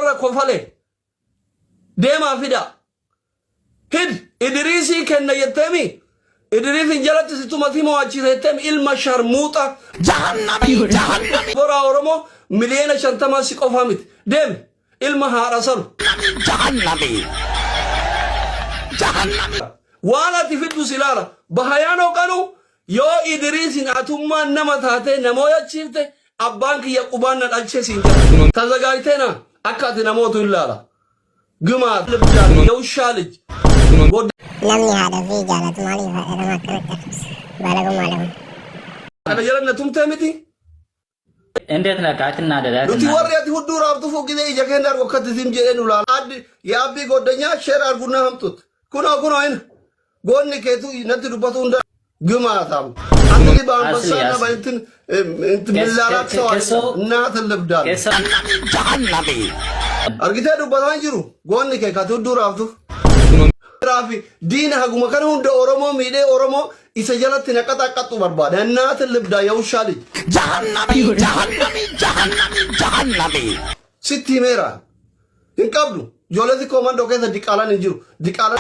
warra kofale deemaa fida hid idriisii kenna yettemi idriisin jalatti situma timo achise yettemi ilma sharmuuxa jahannami bora oromo miliyeena 50 si qofa miti deem ilma haadha salu jahannami waana tifiddu silala bahayaano qanu yo idriisin atummaan nama taate namoya chifte abbaan kiyya qubaanna dhalche siinja tazagaayteena akka ati namootu ilaala gumaa libjaan yawshaa lij namni haadha fi jaalatu maaliif haadha akkanatti balagummaa ana jalanna tumtee miti እንዴት ነቃትና ደዳክ ሉቲ ወሪያቲ ሁዱ ራብቱ ፎቅ ጊዜ ይጀከንዳር ወከትቲም ጀደን ኡላ አድ ያቢ ጎደኛ ሼር አርጉና hamtut ኩኖ አይን ጎን ከቱ ነት ዱበቱ እንደ ግማታም አንዲ ባንበሳና ባንትን ሚላላክ ሰው እናት ለብዳል ጀሃነሚ አርጊተ ዱበታን ጅሩ ጎን ከቱ ዱ ራብቱ ራፊ ዲን ሀጉማ ከነ እንደ ኦሮሞ ሚዴ ኦሮሞ ይሰጀለት ነቀጣቀጡ በርባዳ እናት ልብዳ የውሻል ጀሃነሚ ሲቲ ሜራ እንቀብሉ ጆለቲ ኮማንዶ ከተ ዲቃላን እንጅሩ ዲቃላ